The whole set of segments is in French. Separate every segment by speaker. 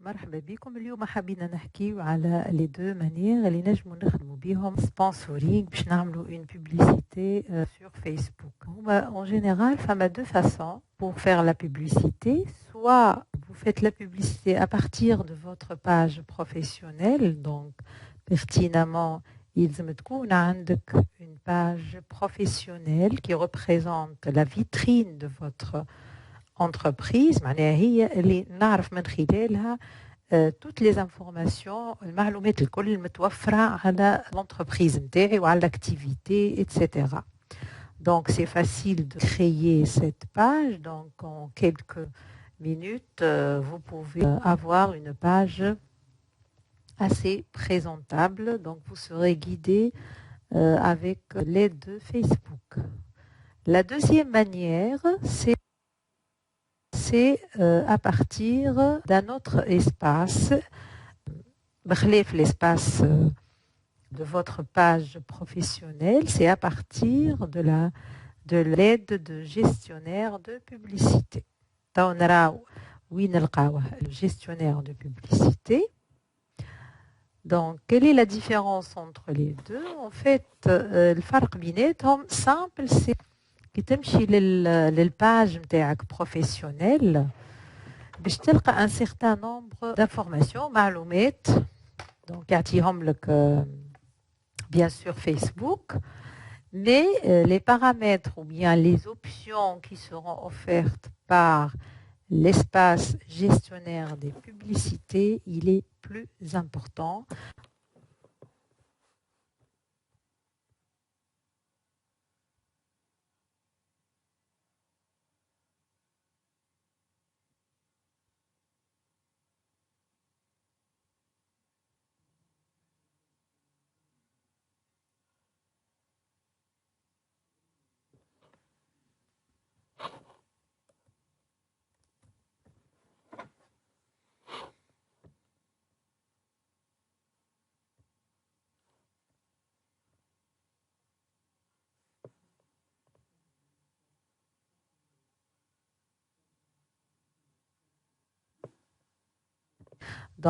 Speaker 1: مرحبا بكم. اليوم حابين نحكيو على لي دو مانيير اللي نجمو نخدمو بيهم سبونسورينغ باش نعملو اون بوبليسيتي sur Facebook. En général, il y a deux façons pour faire la publicité. Soit vous faites la publicité à partir de votre page professionnelle, donc pertinemment, يلزم تكون عندك une page professionnelle qui représente la vitrine de votre entreprise. معناها هي اللي نعرف من خلالها toutes les informations, المعلومات الكل المتوفرة على l'entreprise نتاعي وعلى l'activité, etc. Donc c'est facile de créer cette page. Donc en quelques minutes, vous pouvez avoir une page assez présentable. Donc vous serez guidé avec l'aide de Facebook. La deuxième manière, c'est à partir d'un autre espace, l'espace de votre page professionnelle, c'est à partir de l'aide de gestionnaire de publicité. Le gestionnaire de publicité. Donc, quelle est la différence entre les deux? En fait, le فرق بيناتهم simple, c'est كي تمشي للباج نتاعك بروفيسيونيل باش تلقى ان سيغتان نومبر دانفورماسيون معلومات دونك يعطيهم لك bien sûr Facebook, mais les paramètres ou bien les options qui seront offertes par l'espace gestionnaire des publicités, il est plus important.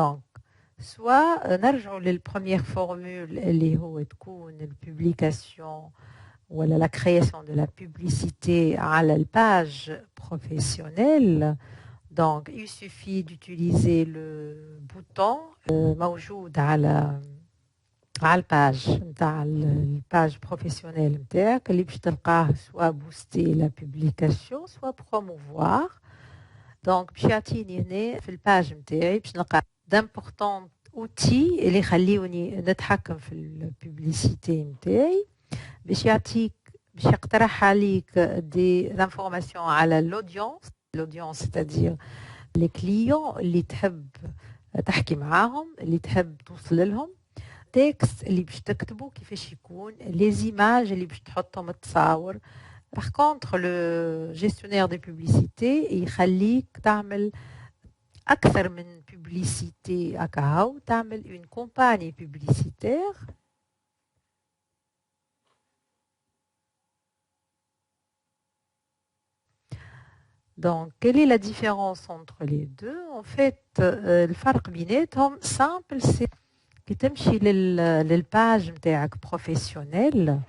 Speaker 1: Donc, soit نرجعوا للpremière formule اللي هو تكون الpublication ou la création de la publicité على الpage professionnelle. Donc, il suffit d'utiliser le bouton موجود على الباج نتاع الباج بروفيسيونيل نتاعك اللي باش تلقاه soit booster la publication soit promouvoir. Donc باش يعطيني هنا في الباج نتاعي باش نلقى d'importants outils اللي يخليوني نتحكم في البوبليسيتي نتاعي باش يعطيك باش يقترح عليك دي انفورماسيون على l'audience c'est-à-dire les clients اللي تحب تحكي معاهم اللي تحب توصل لهم تكست اللي باش تكتبه كيفاش يكون لي زيماج اللي باش تحطهم التصاور. Par contre, le gestionnaire de publicité يخليك تعمل أكثر من publicité أكاو تعمل une campagne publicitaire. Donc, quelle est la différence entre les deux? En fait, الفرق بيناتهم simple, c'est كي تمشي للباج نتاعك بروفيسيونيل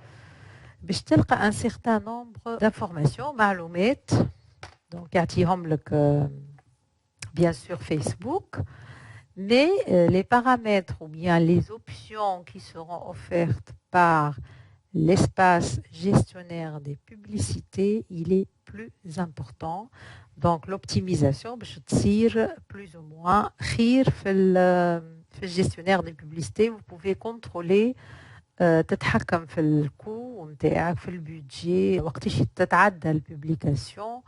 Speaker 1: باش تلقى un certain nombre d'informations معلومات donc يعطيهم لك bien sûr Facebook, mais les paramètres ou bien les options qui seront offertes par l'espace gestionnaire des publicités, il est plus important. Donc l'optimisation باش تصير plus ou moins خير في الgestionnaire des publicités. Vous pouvez contrôler تتحكم في الكو نتاعك في البودجي وقتاش تتعدى البوبليكاسيون.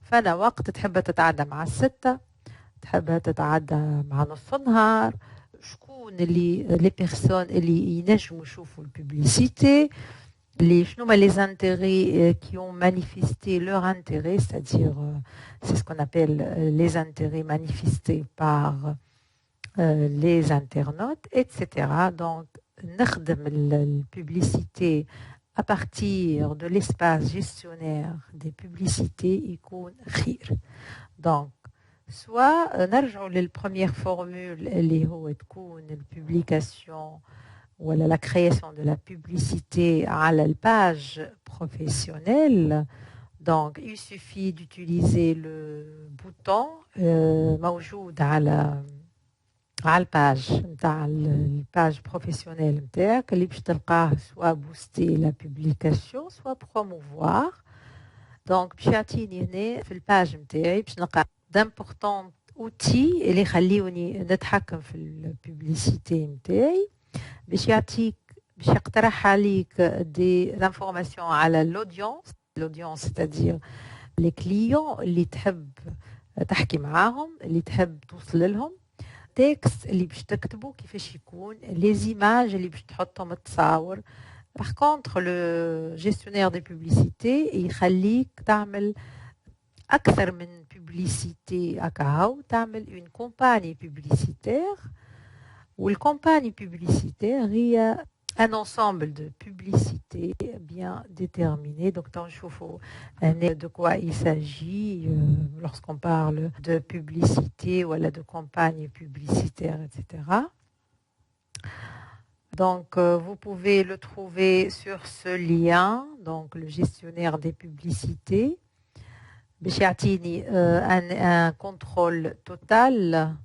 Speaker 1: فانا وقت تحب تتعدى مع 6 تحب تتعدى مع نص النهار شكون اللي لي بيرسون اللي ينجموا يشوفوا البوبليسيتي les les intérêts qui ont manifesté leur intérêt, c'est-à-dire c'est ce qu'on appelle les intérêts manifestés par les internautes, etc. Donc نخدم البوبليسيتي à partir de l'espace gestionnaire des publicités يكون خير. Donc soit نرجعوا للpremière formule اللي هو تكون الpublication ou la création de la publicité à la page professionnelle. Donc, il suffit d'utiliser le bouton موجود على الباج نتاع الباج بروفيسيونيل نتاعك اللي باش تلقاه سوا بوستي لا بوبليكاسيون سوا بروموفوار. دونك باش يعطيني هنا في الباج نتاعي باش نلقى دامبورطون اوتي اللي يخليوني نتحكم في البوبليسيتي نتاعي، باش يعطيك باش يقترح عليك دي انفورماسيون على لودونس ستادير لي كليون اللي تحب تحكي معاهم، اللي تحب توصل لهم، تكست اللي باش تكتبه كيفاش يكون، لي زيماج اللي باش تحطهم التصاور. باغ كونطخ لو جيستيونير دي بوبليسيتي يخليك تعمل اكثر من بوبليسيتي هكا، تعمل اون كومباني بوبليسيتير، والكومباني بوبليسيتير هي un ensemble de publicités bien déterminées. Donc, de quoi il s'agit lorsqu'on parle de publicité ou de campagne publicitaire, etc. Donc, vous pouvez le trouver sur ce lien, donc le gestionnaire des publicités. بيعطيني un contrôle total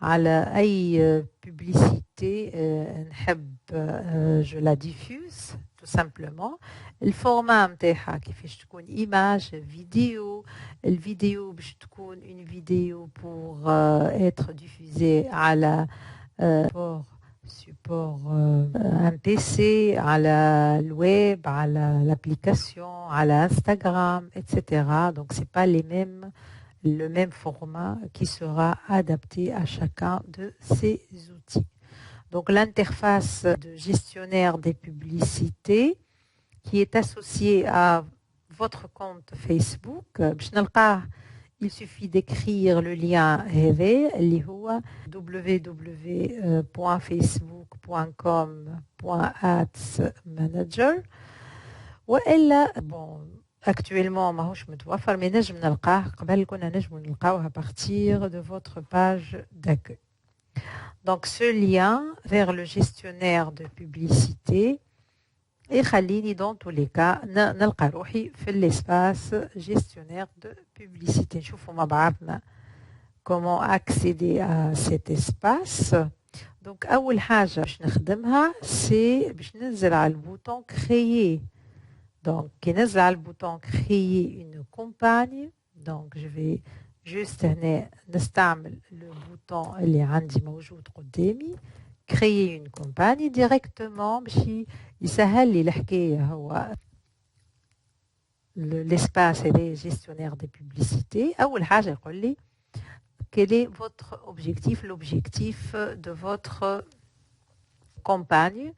Speaker 1: على أي publicité نحب je la diffuse tout simplement. الفورما نتاعها كيفاش تكون image vidéo، الفيديو باش تكون une vidéo pour être diffusée على support un PC، على الويب، على l'application، على Instagram، etc. Donc c'est pas le même format qui sera adapté à chacun de ces outils. Donc l'interface de gestionnaire des publicités qui est associée à votre compte Facebook, il suffit d'écrire le lien www.facebook.com/adsmanager. والا bon actuellement ماهوش متوفر mais نجم نلقاه، قبل كنا نجم نلقاوه à partir de votre page d'accueil. Donc ce lien vers le gestionnaire de publicité يخليني dans tous les cas نلقى روحي في l'espace gestionnaire de publicité. نشوفوا مع بعضنا comment accéder à cet espace. Donc أول حاجة باش نخدمها c'est باش ننزل على البوتون créer. Donc, كي نزل على البوتون créer une campagne. Donc, je vais juste نستعمل le bouton اللي عندي موجود قدامي créer une campagne directement باش يسهل لي الحكاية. هو l'espace et gestionnaire des publicités. أول حاجة يقول لي quel est votre objectif, l'objectif de votre campagne.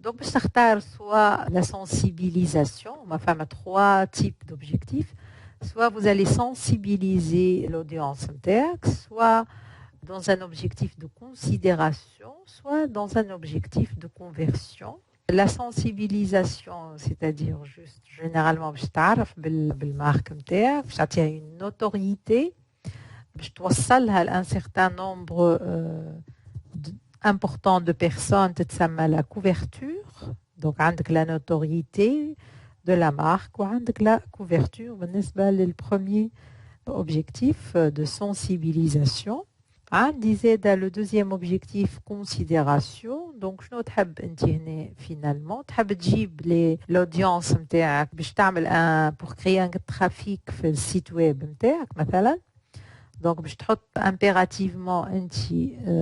Speaker 1: Donc, باش تختار soit la sensibilisation, on a trois types d'objectifs. Soit vous allez sensibiliser l'audience interne, soit dans un objectif de considération, soit dans un objectif de conversion. La sensibilisation, c'est-à-dire juste généralement باش تعرف بالمارك نتاعك، باش تعطيها une notoriété، باش توصلها لان certain nombre important de personnes, تتسمى la couverture. Donc عندك la notoriété de la marque وعندك la couverture بالنسبة للpremier objectif de sensibilisation. عندي زادة le deuxième objectif considération. Donc شنو تحب انت هنا finalement؟ تحب تجيب l'audience نتاعك باش تعمل pour créer un trafic في السيت ويب نتاعك مثلا. Donc, باش تحط impérativement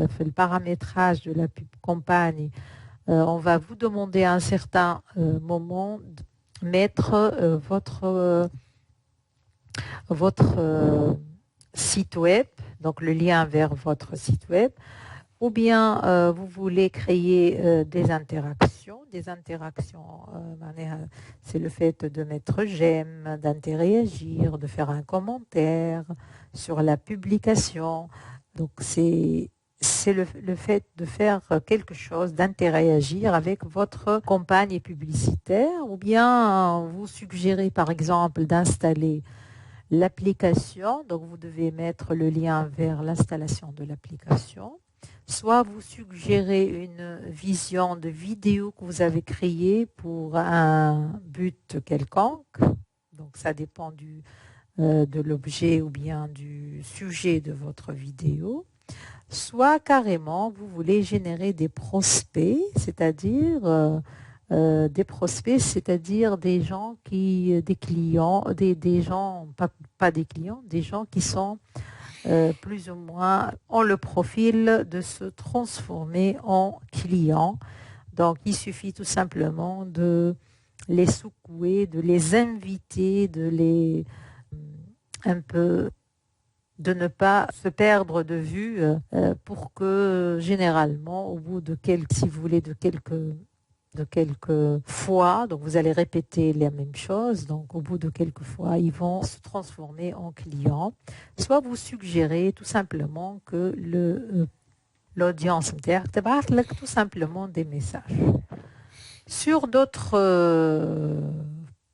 Speaker 1: في le paramétrage de la campagne, on va vous demander à un certain moment de mettre votre site web, donc le lien vers votre site web, ou bien vous voulez créer des interactions. Des interactions, c'est le fait de mettre j'aime, d'interagir, de faire un commentaire sur la publication. Donc c'est le fait de faire quelque chose, d'interagir avec votre campagne publicitaire, ou bien vous suggérez par exemple d'installer l'application, donc vous devez mettre le lien vers l'installation de l'application. Soit vous suggérez une vision de vidéo que vous avez créée pour un but quelconque. Donc ça dépend de l'objet ou bien du sujet de votre vidéo. Soit carrément vous voulez générer des prospects, c'est-à-dire des gens des clients, des gens, pas des clients, des gens qui sont plus ou moins ont le profil de se transformer en clients. Donc il suffit tout simplement de les secouer, de les inviter, un peu de ne pas se perdre de vue pour que généralement au bout de si vous voulez, de quelques fois, donc vous allez répéter la même chose, donc au bout de quelques fois, ils vont se transformer en clients. Soit vous suggérez tout simplement que l'audience tout simplement des messages. Sur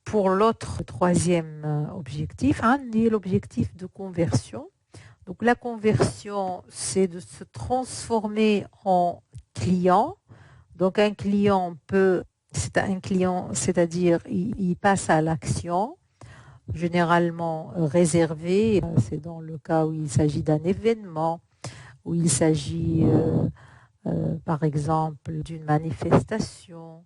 Speaker 1: pour l'autre troisième objectif, l'objectif de conversion. Donc la conversion, c'est de se transformer en client. Donc un client c'est-à-dire il passe à l'action, généralement réservé, c'est dans le cas où il s'agit d'un événement, où il s'agit par exemple d'une manifestation,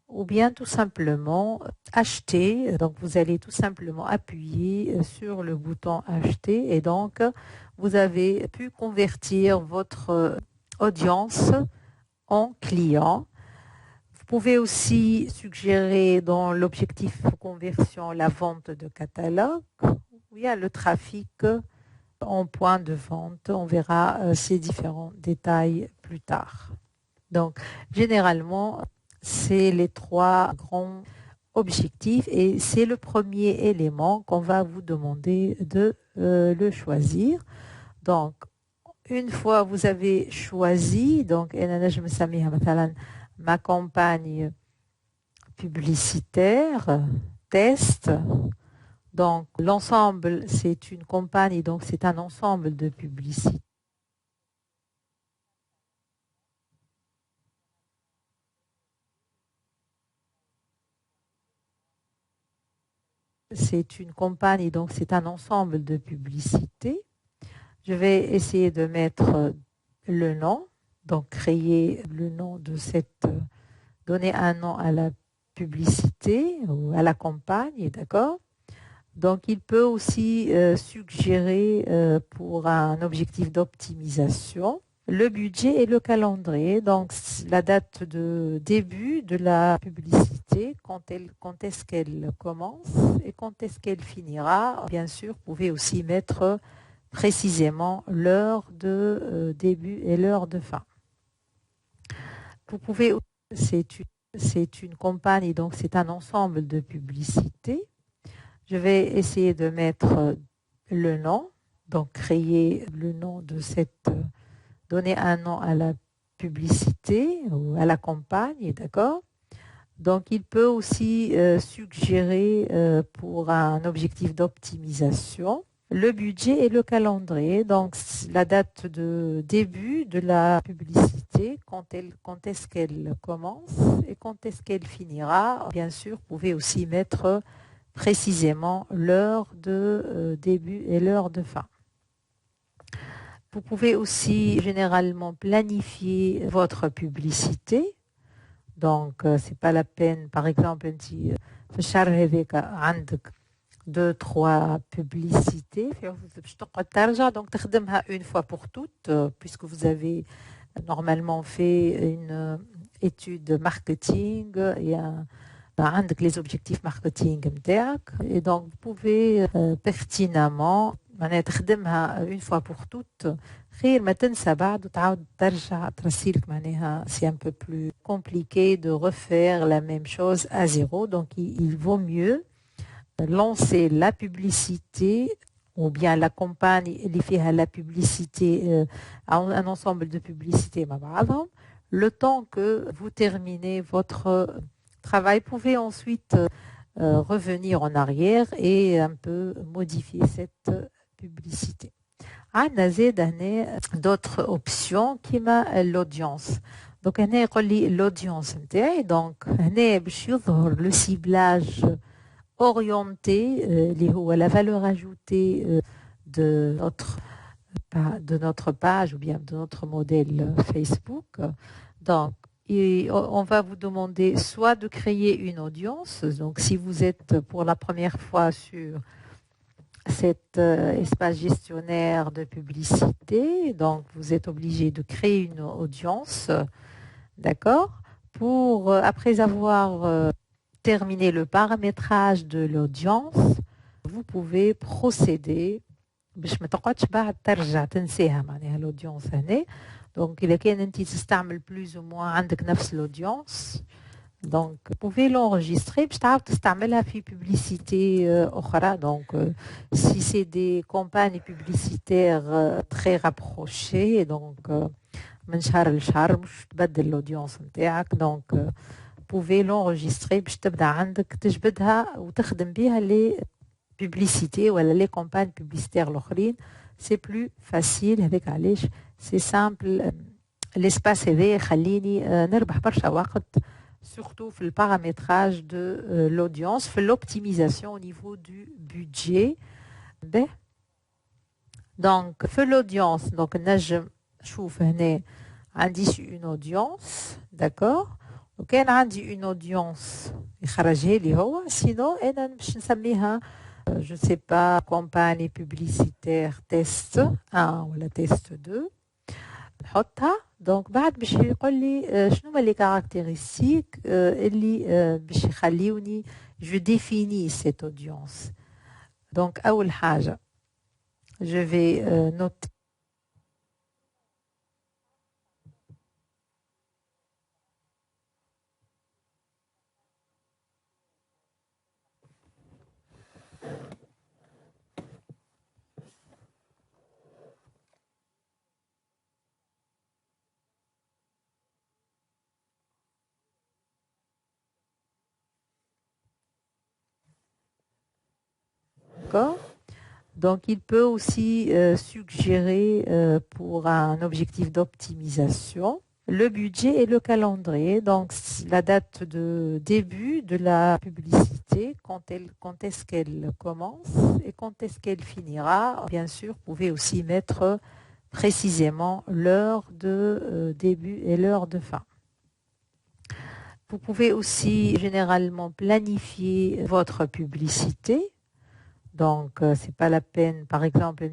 Speaker 1: ou bien tout simplement acheter. Donc vous allez tout simplement appuyer sur le bouton acheter et donc vous avez pu convertir votre audience en client. Vous pouvez aussi suggérer dans l'objectif de conversion la vente de catalogue. Il y a le trafic en point de vente. On verra ces différents détails plus tard. Donc généralement, c'est les trois grands objectifs et c'est le premier élément qu'on va vous demander de le choisir. Donc, une fois vous avez choisi, donc ma campagne publicitaire, test, donc l'ensemble c'est une campagne, donc c'est un ensemble de publicités. C'est une campagne, donc c'est un ensemble de publicités. Je vais essayer de mettre le nom, donc créer le nom de donner un nom à la publicité ou à la campagne, d'accord? Donc il peut aussi suggérer pour un objectif d'optimisation le budget et le calendrier, donc la date de début de la publicité, quand est-ce qu'elle commence et quand est-ce qu'elle finira. Bien sûr, vous pouvez aussi mettre précisément l'heure de début et l'heure de fin. Vous pouvez, c'est une campagne, donc c'est un ensemble de publicités. Je vais essayer de mettre le nom, donc créer le nom de donner un nom à la publicité ou à la campagne, d'accord? Donc il peut aussi suggérer pour un objectif d'optimisation le budget et le calendrier, donc la date de début de la publicité, quand est-ce qu'elle commence et quand est-ce qu'elle finira. Bien sûr, vous pouvez aussi mettre précisément l'heure de début et l'heure de fin. Vous pouvez aussi généralement planifier votre publicité. Donc, c'est pas la peine, par exemple, في الشهر هذاك عندك 2-3 publicités باش تقعد ترجع donc تخدمها une fois pour toutes puisque vous avez normalement fait une étude marketing et عندك les objectifs marketing نتاعك et donc vous pouvez pertinemment معناها تخدمها une fois pour toutes خير ما تنسى بعد وتعاود ترجع ترسيلك معناها c'est un peu plus compliqué de refaire la même chose à zéro. Donc il vaut mieux lancer la publicité ou bien la campagne اللي فيها la publicité un ensemble de publicités مع بعضهم le temps que vous terminez votre travail. Vous pouvez ensuite revenir en arrière et un peu modifier cette publicité. عندنا زاد هنا d'autres options كيما l'audience. Donc هنا يقول لي l'audience نتاعي. Donc هنا باش يظهر le ciblage orienté اللي هو la valeur ajoutée de notre page ou bien de notre modèle Facebook. Donc et on va vous demander soit de créer une audience. Donc si vous êtes pour la première fois sur cet espace gestionnaire de publicité, donc vous êtes obligé de créer une audience, d'accord, pour après avoir terminé le paramétrage de l'audience, vous pouvez procéder باش ما تقعدش بعد ترجع تنساها معناها l'audience هنا. donc إذا كان أنت تستعمل plus ou moins عندك نفس l'audience, donc vous pouvez l'enregistrer باش تعاود تستعملها في publicité أخرى. donc si c'est des campagnes publicitaires très rapprochées, donc من شهر لشهر مش تبدل l'audience نتاعك. donc vous pouvez l'enregistrer باش تبدا عندك تجبدها وتخدم بها les publicités ou les campagnes publicitaires l'aukhrin. c'est plus facile avec علاش c'est simple. l'espace هذا يخليني نربح برشا وقت surtout في le paramétrage de l'audience, في l'optimisation au niveau du budget. donc في l'audience, donc نجم نشوف هنا عندي une audience, d'accord. وكان عندي une audience يخرجها لي هو. sinon انا باش نسميها je sais pas campagne publicitaire test 1 ولا test 2 نحطها. donc بعد باش يقول لي شنو هما لي كاركتيرستيك اللي باش يخليوني je définis cette audience. donc اول حاجه je vais noter d'accord. Donc, il peut aussi suggérer pour un objectif d'optimisation le budget et le calendrier. Donc, la date de début de la publicité, quand est-ce qu'elle commence et quand est-ce qu'elle finira. Bien sûr, vous pouvez aussi mettre précisément l'heure de début et l'heure de fin. Vous pouvez aussi généralement planifier votre publicité. donc c'est pas la peine par exemple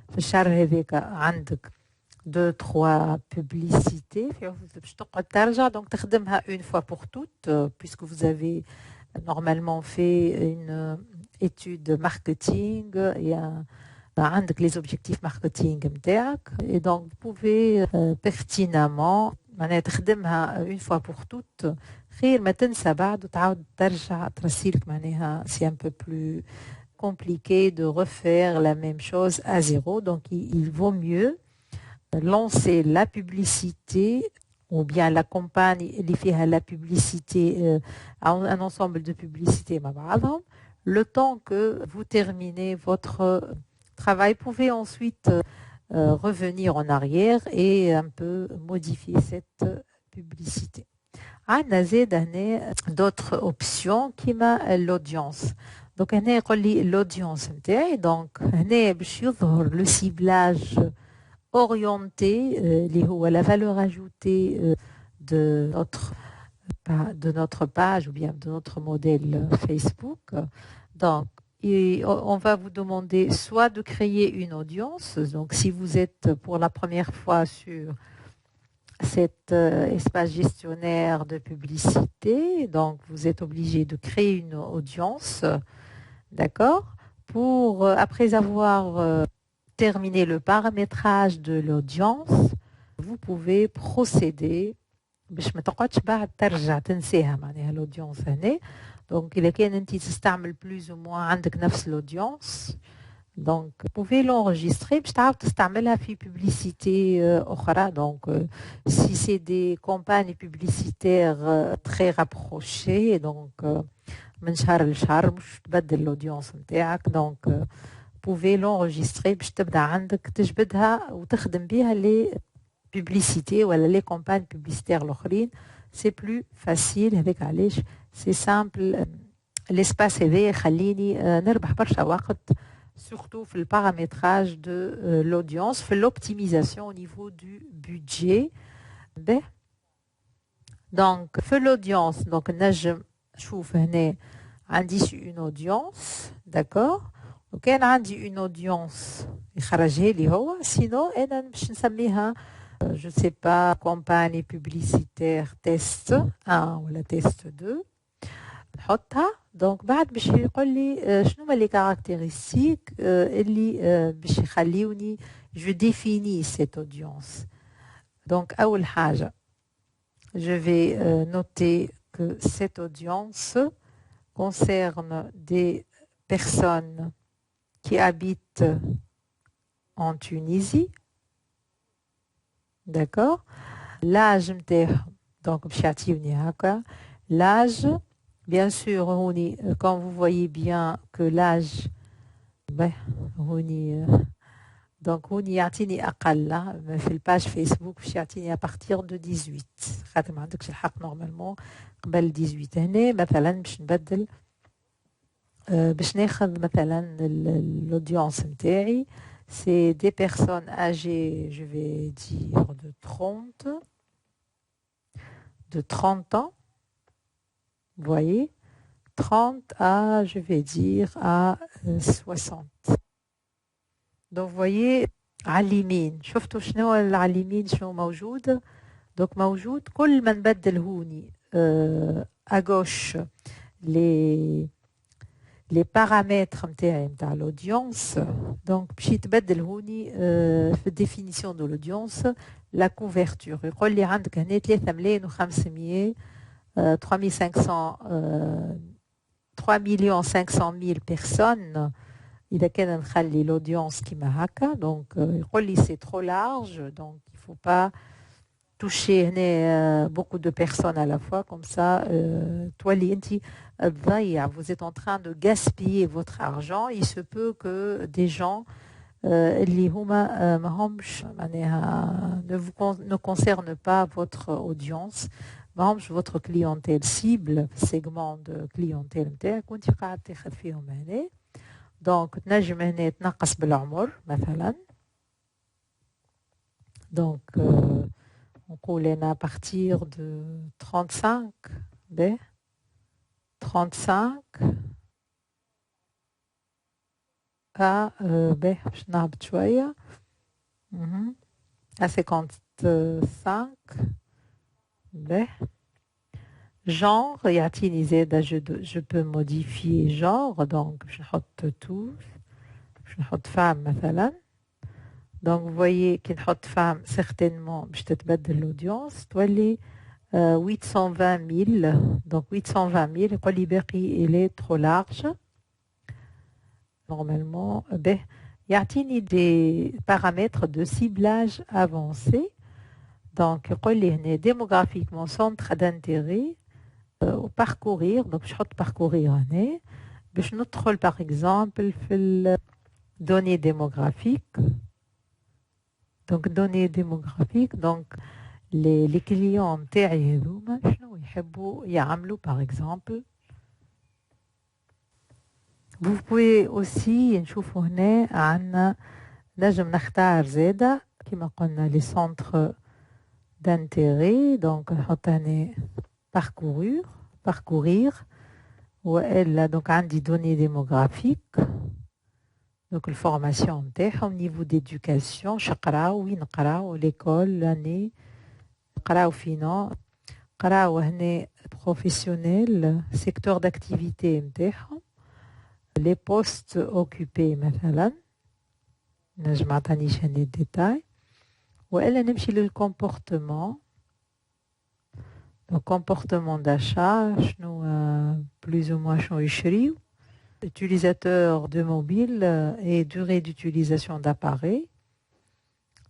Speaker 1: في الشهر هذاك عندك 2-3 publicités باش تقعد ترجع donc تخدمها une fois pour toutes puisque vous avez normalement fait une étude marketing et عندك les objectifs marketing نتاعك et donc vous pouvez pertinemment معناها تخدمها une fois pour toutes خير ما تنسى بعد وتعاود ترجع ترسيلك معناها c'est un peu plus compliqué de refaire la même chose à zéro. Donc, il vaut mieux lancer la publicité ou bien la campagne اللي فيها la publicité, un ensemble de publicités le temps que vous terminez votre travail. Vous pouvez ensuite revenir en arrière et un peu modifier cette publicité. عندنا زاد هنا d'autres options كيما l'audience. donc هنا يقول لي l'audience نتاعي. donc هنا باش يظهر le ciblage orienté اللي هو la valeur ajoutée de notre page ou bien de notre modèle Facebook. donc on va vous demander soit de créer une audience. donc si vous êtes pour la première fois sur cet espace gestionnaire de publicité, donc vous êtes obligé de créer une audience, d'accord, pour après avoir terminé le paramétrage de l'audience, vous pouvez procéder باش ما تقعدش بعد ترجع تنساها معناها l'audience هنا. donc إذا كان أنت تستعمل plus ou moins عندك نفس l'audience, donc vous pouvez l'enregistrer باش تعاود تستعملها في publicité أخرى. donc si c'est des campagnes publicitaires très rapprochées, donc من شهر لشهر باش تبدل الاودينس نتاعك. دونك بوفي لونجستري باش تبدا عندك تجبدها وتخدم بها لي بوبليسيتي ولا لي كومباني بوبليسيتير الاخرين. سي بلو فاسيل. هذاك علاش سي سامبل. الاسباس هذا يخليني نربح برشا وقت surtout في البارامتراج دو l'audience, في l'optimisation au niveau du budget. Donc في l'audience donc نجم نشوف هنا عندي une audience d'accord. وكان عندي une audience يخرجها لي هو. sinon انا باش نسميها je sais pas campagne publicitaire test 1 ولا test 2 نحطها. دونك بعد باش يقول لي شنو هما لي كاركتيرستيك اللي باش يخليوني جو ديفيني سيت اودينس. دونك اول حاجه je vais noter que cette audience concerne des personnes qui habitent en Tunisie. D'accord. L'âge نتاعهم donc باش يعطيوني هكا l'âge. Bien sûr, quand vous voyez bien que l'âge, donc يعطيني أقل في الباج فيسبوك باش يعطيني à partir de 18 خاطر ما عندكش الحق نورمالمون قبل 18. هنا مثلا باش نبدل باش ناخذ مثلا l'audience نتاعي c'est des personnes âgées, je vais dire de 30 ans. Vous voyez, 30 à, je vais dire, à 60. Donc, vous voyez, على اليمين شفتوا شنو على اليمين شنو موجود. donc موجود كل ما نبدل هوني à gauche les paramètres نتاعي نتاع l'audience. donc باش يتبدل هوني في définition de l'audience la couverture. يقول لي عندك هنا 3,500 3500 3,500,000 personnes. إذا كان نخلي l'audience كيما هكا donc يقول لي c'est trop large donc il faut pas toucher هنا beaucoup de personnes à la fois comme ça تولي انت تضيع. vous êtes en train de gaspiller votre argent. il se peut que des gens اللي هما ماهمش معناها ne concernent pas votre audience ماهمش votre clientèle cible segment de clientèle نتاعك وانت قاعد تاخذ فيهم هنا. دونك تنجم هنا تنقص بالعمر مثلا. دونك نقول انا à partir de 35 35 باش نهبط شويه à 55 genre يعطيني زاده je peux modifier genre donc باش نحط tous باش نحط femme مثلا. donc vous voyez كي نحط femme certainement باش تتبدل l'audience تولي 820,000 donc 820,000 يقول لي باقي il est trop large normalement. يعطيني des paramètres de ciblage avancé. donc يقول لي هنا démographiquement centre d'intérêt parcourir. donc باش نحط parcourir هنا باش ندخل par exemple في données démographiques. donc données démographiques donc les clients نتاعي هذوما شنو يحبوا يعملوا par exemple. vous pouvez aussi نشوفوا هنا عندنا نجم نختار زاده كما قلنا les centres d'intérêt. donc نحط هنا parcourir والا donc عندي données démographiques donc الفورماسيون نتاعهم niveau d'éducation شقراو وين نقراو l'école l'année نقراو فينا نقراو هنا professionnel secteur d'activité نتاعهم les postes occupés مثلا نجم عطانيش هنا الديتاي والا نمشي للكومبورتمون. donc comportement d'achat شنو plus ou moins شنو يشريو utilisateur de mobile et durée d'utilisation d'appareil.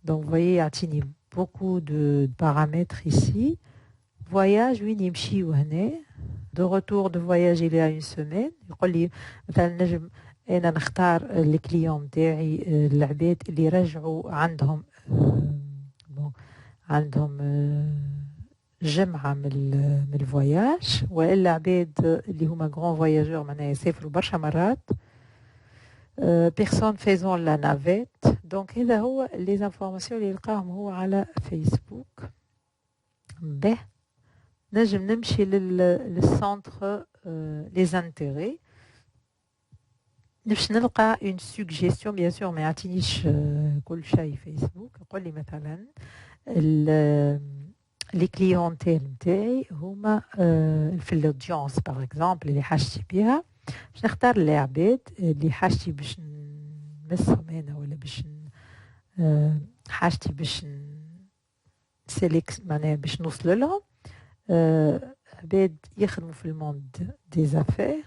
Speaker 1: donc vous voyez يعطيني beaucoup de paramètres ici. voyage وين يمشيو هنا de retour de voyage il y a une semaine. يقول لي مثلا نجم انا نختار لي كليون نتاعي العباد اللي رجعوا عندهم عندهم جمعة من الفواياج، والا عباد اللي هما غران فواياجور معناها يسافروا برشا مرات، بيرسون فيزون لا نافيت. دونك هذا هو لي زانفورماسيون اللي يلقاهم هو على فيسبوك. به نجم نمشي للسونتر لي زانتيري باش نلقى اون سوجيستيون. بيان سور ما يعطينيش كل شيء فيسبوك، يقول لي مثلا لي كليونتيل نتاعي هما في الاودينس باغ اكزومبل اللي حاجتي بها، باش نختار لي عباد اللي حاجتي باش نمسهم انا، ولا باش حاجتي باش سيليكس معناها باش نوصل لهم. عباد يخدموا في الموند دي زافير،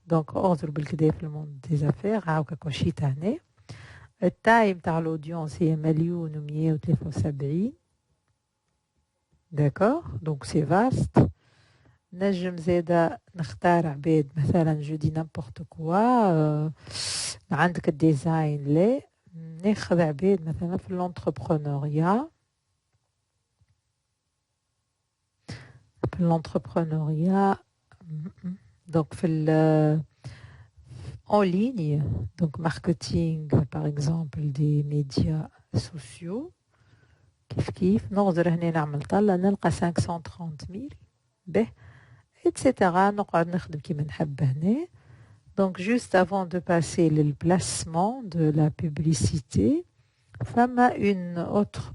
Speaker 1: دونك اضرب بالكدا في الموند دي زافير هاكا كوشيت هنا. التايم تاع الاودينس هي 1,173. داكوغ دونك سي فاست. نجم زادا نختار عباد مثلا جو دي نامبورت كوا عندك الديزاين لي ناخذ عباد مثلا في الانتربرونوريا. في الانتربرونوريا دونك في en ligne, donc marketing par exemple des médias sociaux. كيف نقدر هنا نعمل طلة نلقى 530,000 به اتسيتيرا. نقعد نخدم كيما نحب هنا. Donc juste avant de passer le placement de la publicité, فما une autre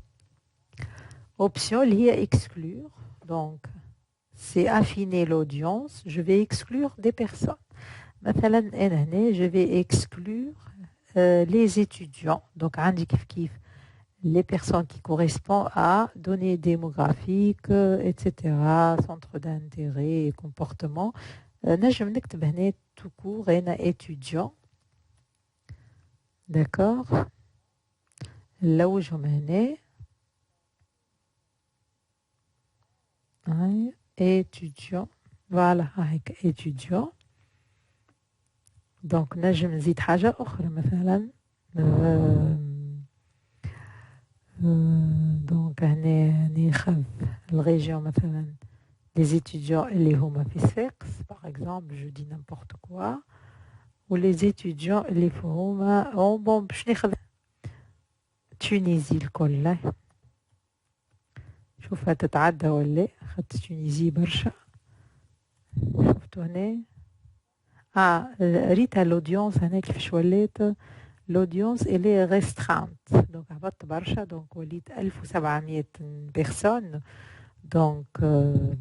Speaker 1: option اللي هي exclure. Donc c'est affiner l'audience. Je vais exclure des personnes. مثلا أنا هنا je vais exclure les étudiants. Donc عندي كيف les personnes qui correspondent à données démographiques, etc., centre d'intérêt, comportement. نجم نكتب هنا tout court هنا étudiant. d'accord. نلوجهم هنا étudiant. voilà هيك étudiant. donc نجم نزيد حاجة أخرى مثلا دونك هنا ناخذ الريجيون مثلا les étudiants اللي هما في ساقس par exemple je dis n'importe quoi، و les étudiants اللي هما بون باش ناخذ تونيزي الكل. شوفها تتعدى ولا اخذت تونيزي برشا. شفتوا هنا ريتها l'audience هنا كيفاش ولات l'audience elle est restreinte. donc هبطت برشا donc وليت 1700 personnes. donc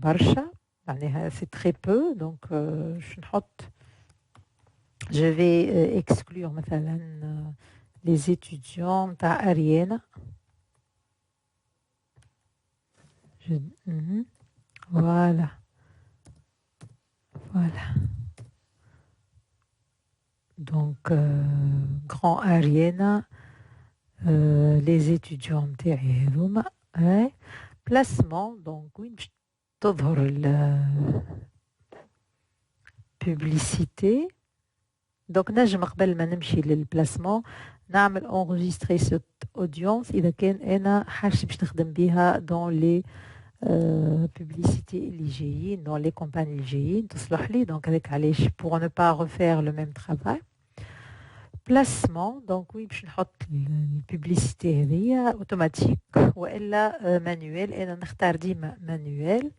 Speaker 1: برشا معناها c'est très peu. donc je نحط je vais exclure مثلا les étudiants تاع أريانا. voilà voilà. donc grand Ariana, les étudiants نتاعي هذوما. placement donc وين باش تظهر publicité. donc نجم قبل ما نمشي للبلاسمون نعمل enregistrer cette audience إذا كان أنا حاجتي باش نخدم بها dans les publicités اللي جايين dans les campagnes اللي جايين تصلح لي. donc هذاك علاش pour ne pas refaire le même travail. placement donc وين باش نحط الببليسيتي هذيا اوتوماتيك والا مانويل. انا نختار ديما مانويل.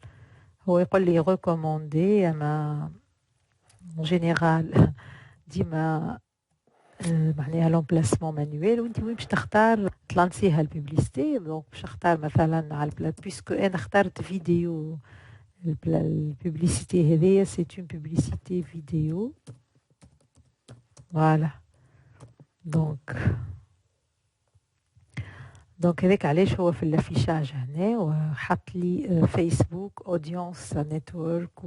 Speaker 1: هو يقول لي ريكوموندي اما en جينيرال ديما معناها لومبلاسمون مانويل. وانت وين باش تختار تلانسيها الببليسيتي. دونك باش نختار مثلا على البلات بيسكو انا اخترت فيديو. الببليسيتي هذيا سي اون ببليسيتي فيديو. فوالا دونك هذاك علاش هو في الافيشاج هنا وحط لي فيسبوك اودينس نتورك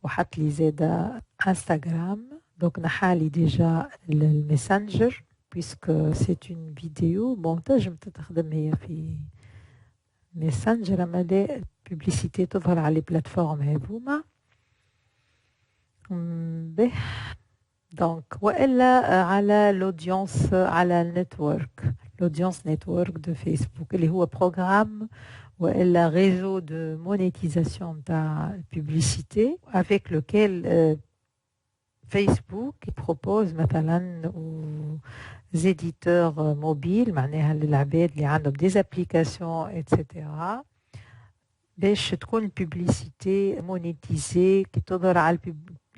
Speaker 1: وحط لي زاده انستغرام. دونك نحالي ديجا الميسنجر بيسكو سي اون فيديو. بون تنجم تخدم هي في ميسنجر اما لا بوبليسيتي تظهر على لي بلاتفورم هذوما. به. Donc وإلا على l'audience على النتورك l'audience network de Facebook اللي هو programme وإلا réseau de monétisation de publicité avec lequel Facebook propose مثلا aux éditeurs mobiles معناها للعباد اللي عندهم des applications etc. باش تكون publicité monétisée qui تظهر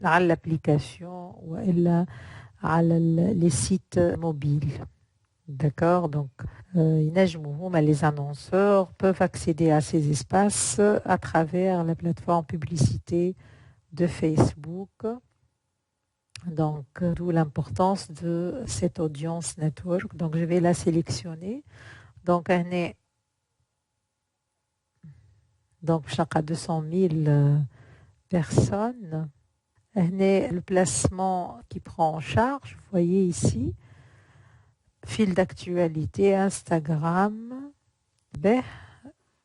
Speaker 1: على l'application وإلا على les sites mobiles. D'accord, donc les annonceurs peuvent accéder à ces espaces à travers la plateforme publicité de Facebook. Donc, d'où l'importance de cette audience network. Donc, je vais la sélectionner. Donc, chaque 200 000 personnes. Le placement qui prend en charge, vous voyez ici, fil d'actualité, Instagram,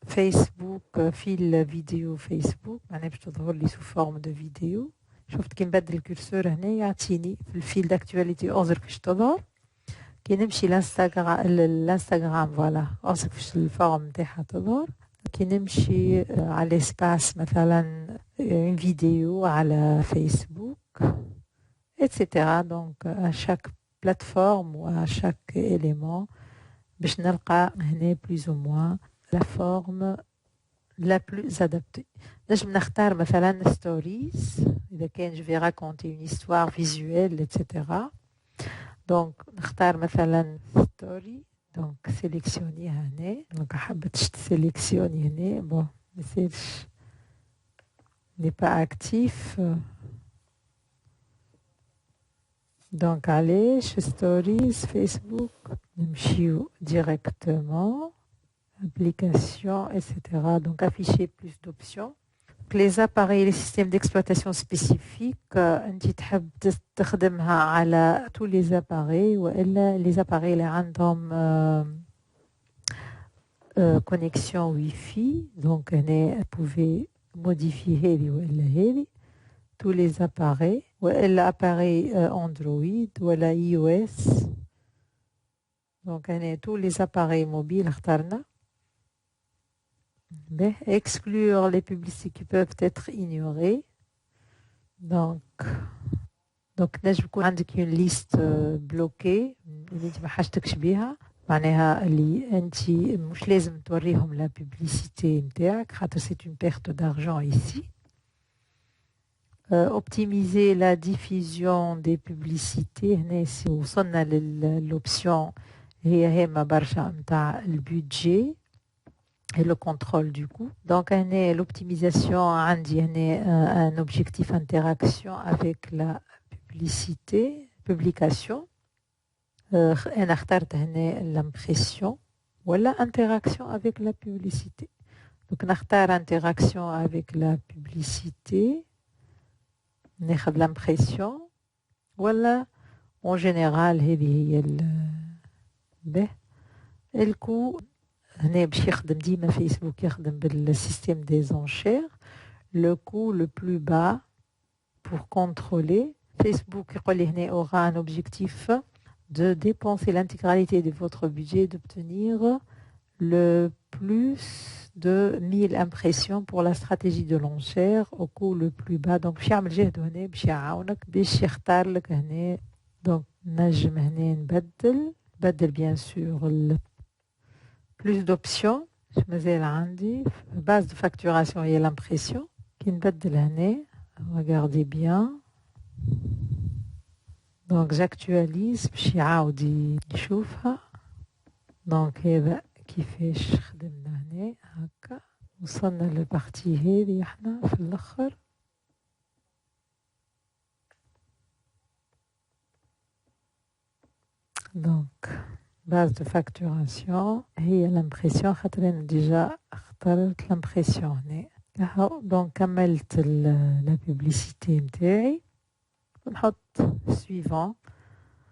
Speaker 1: Facebook, fil vidéo Facebook, je تظهر لي sous forme de vidéo. شفت كي نبدل الكورسور هنا يعطيني في الفيل داكتواليتي أوزر كيفاش تظهر. كي نمشي الانستغرام فوالا أوزر كيفاش الفورم نتاعها تظهر. كي نمشي على الاسباس مثلا une vidéo على فيسبوك etc. Donc à chaque plateforme ou à chaque élément باش نلقى هنا plus ou moins la forme la plus adaptée. نجم نختار مثلا stories إذا كان je vais raconter une histoire visuelle etc. Donc نختار مثلا story. Donc sélectionner هنا. Donc حبيتش تسيليكسيوني هنا. Bon message n'est pas actif. Donc allez chez stories Facebook. نمشيو directement. Applications, etc. Donc afficher plus d'options. Les appareils et les systèmes d'exploitation spécifiques, انت تحب تستخدمها على tous les appareils وإلا les appareils اللي عندهم connexion Wi-Fi. Donc هنا vous pouvez modifier هذه وإلا هذه tous les appareils وإلا appareil Android ولا iOS. Donc هنا tous les appareils mobiles اخترنا. Exclure les publicités qui peuvent être ignorées. Donc نجم يكون عندك une liste bloquée اللي انت ما حاجتكش بيها معناها اللي انت مش لازم توريهم لا بوبليسيتي نتاعك خاطر c'est une perte d'argent ici. Optimiser la diffusion des publicités. هنا وصلنا للoption هي هما برشا نتاع البودجي et le contrôle du coût. Donc l'optimisation un objectif interaction avec la publication. أنا اخترت هنا l'impression ولا interaction avec la publicité. Donc نختار interaction avec la publicité. ناخذ l'impression ولا en général هذه هي الكو. هنا باش يخدم ديما فيسبوك يخدم بالسيستم دي زونشير. لو كو لو بلو با pour contrôler. Facebook يقول لي هنا aura un objectif de dépenser l'intégralité de votre budget d'obtenir le plus de 1000 impressions pour la stratégie de l'enchère au coût le plus bas. Donc باش يعمل جهد هنا باش يعاونك باش يختار لك هنا. Donc نجم هنا نبدل bien sûr plus d'options. Je مازال عندي base de facturation et l'impression qui نبدل هنا. Regardez bien. Donc j'actualise باش يعاود يشوفها. Donc هذا كيفاش خدمنا هنا هكا وصلنا للبارتي هذه احنا في الاخر. Donc base de facturation هي l'impression خاطر انا ديجا اخترت l'impression هنا. Donc كملت la publicité نتاعي ونحط suivant.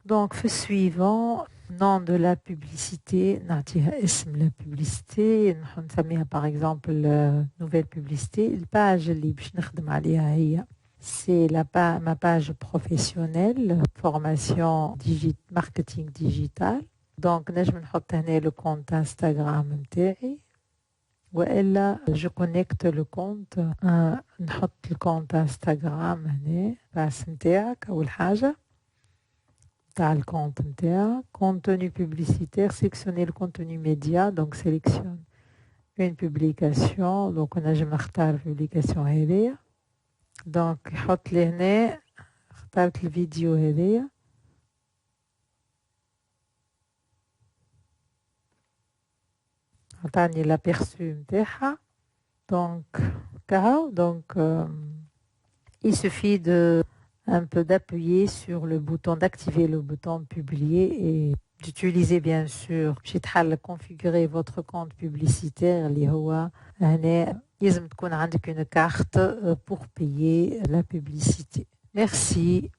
Speaker 1: Donc في suivant nom de la publicité نعطيها اسم la publicité نسميها par exemple nouvelle publicité. الباج اللي باش نخدم عليها هي c'est ma page professionnelle, formation marketing digital. Donc, نجم نحط هنا le compte Instagram متاعي. وإلا je connecte le compte نحط le compte Instagram هنا باس متاعك أول حاجة تاع الكونت متاعك. contenu publicitaire, sélectionner le contenu média, donc sélectionne une publication. donc نجم نختار publication هذيا. donc يحط لي هنا اخترت الفيديو هذيا. عطاني l'aperçu متاعها. donc كهو donc il suffit un peu d'appuyer sur le bouton, d'activer le bouton publier et d'utiliser bien sûr شيتحل configurer votre compte publicitaire اللي هو هنا لازم تكون عندك une carte pour payer la publicité. Merci.